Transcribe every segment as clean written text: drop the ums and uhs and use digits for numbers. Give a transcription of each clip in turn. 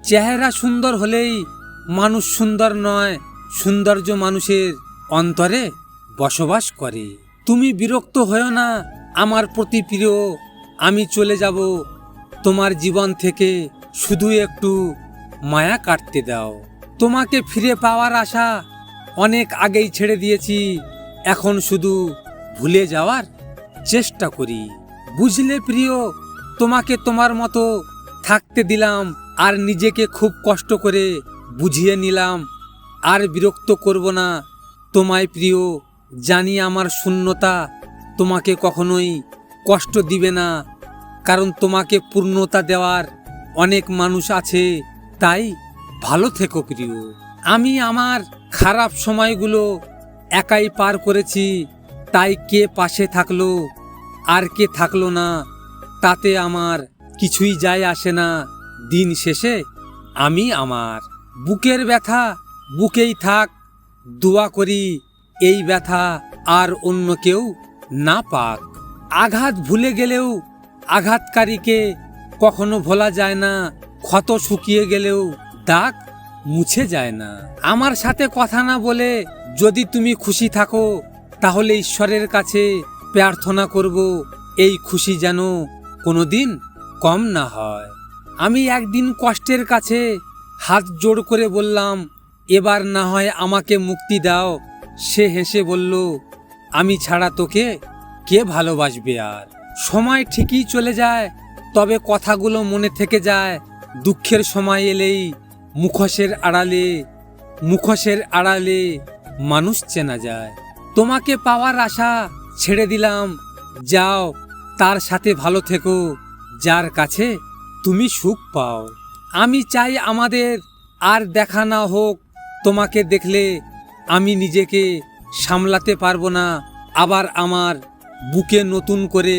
চেহারা সুন্দর হলেই মানুষ সুন্দর নয়, সৌন্দর্য মানুষের অন্তরে বসবাস করে। তুমি বিরক্ত হও না আমার প্রতি প্রিয়, আমি চলে যাব তোমার জীবন থেকে, শুধু একটু মায়া কাটতে দাও। তোমাকে ফিরে পাওয়ার আশা অনেক আগেই ছেড়ে দিয়েছি, এখন শুধু ভুলে যাওয়ার চেষ্টা করি। বুঝলে প্রিয়, তোমাকে তোমার মতো থাকতে দিলাম, আর নিজেকে খুব কষ্ট করে বুঝিয়ে নিলাম। আর বিরক্ত করব না তোমায় প্রিয়, জানি আমার শূন্যতা তোমাকে কখনোই কষ্ট দিবে না, কারণ তোমাকে পূর্ণতা দেওয়ার অনেক মানুষ আছে। তাই ভালো থেকো প্রিয়। আমি আমার খারাপ সময়গুলো একাই পার করেছি, তাই কে পাশে থাকলো আর কে থাকলো না তাতে আমার কিছুই যায় আসে না। দিন শেষে আমি আমার বুকের ব্যথা বুকেই থাক, দোয়া করি এই ব্যথা আর অন্য কেউ না পাক। আঘাত ভুলে গেলেও আঘাতকারীকে কখনো ভোলা যায় না, ক্ষত শুকিয়ে গেলেও দাগ মুছে যায় না। আমার সাথে কথা না বলে যদি তুমি খুশি থাকো, তাহলে ঈশ্বরের কাছে প্রার্থনা করব এই খুশি যেন কোনোদিন কম না হয়। আমি একদিন কষ্টের কাছে হাত জোড় করে বললাম, এবার না হয় আমাকে মুক্তি দাও। সে হেসে বলল, আমি ছাড়া তোকে কে ভালোবাসবে আর। সময় ঠিকই চলে যায়, তবে কথাগুলো মনে থেকে যায়। দুঃখের সময় এলেই মুখোশের আড়ালে মানুষ চেনা যায়। তোমাকে পাওয়ার আশা ছেড়ে দিলাম, যাও তার সাথে ভালো থেকো যার কাছে তুমি সুখ পাও। আমি চাই আমাদের আর দেখা না হোক, তোমাকে দেখলে আমি নিজেকে সামলাতে পারবো না। আবার আমার বুকে নতুন করে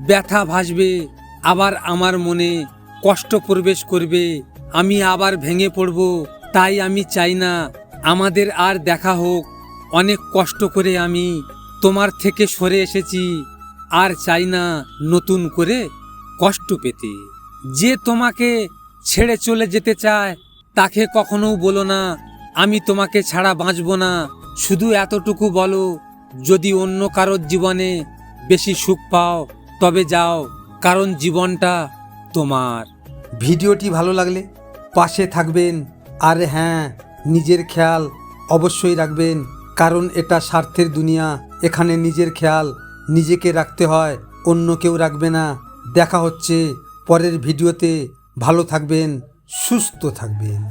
ব্যথা ভাসবে, আবার আমার মনে কষ্ট প্রবেশ করবে, আমি আবার ভেঙে পড়ব। তাই আমি চাই না আমাদের আর দেখা হোক। অনেক কষ্ট করে আমি তোমার থেকে সরে এসেছি, আর চাই না নতুন করে কষ্ট পেতে। যে তোমাকে ছেড়ে চলে যেতে চায় তাকে কখনো বলো না আমি তোমাকে ছাড়া বাঁচব না। শুধু এতটুকু বলো, যদি অন্য কারোর জীবনে বেশি সুখ পাও তবে যাও, কারণ জীবনটা তোমার। ভিডিওটি ভালো লাগলে পাশে থাকবেন, আর হ্যাঁ, নিজের খেয়াল অবশ্যই রাখবেন, কারণ এটা স্বার্থের দুনিয়া। এখানে নিজের খেয়াল নিজেকে রাখতে হয়, অন্য কেউ রাখবে না। দেখা হচ্ছে পরের ভিডিওতে। ভালো থাকবেন, সুস্থ থাকবেন।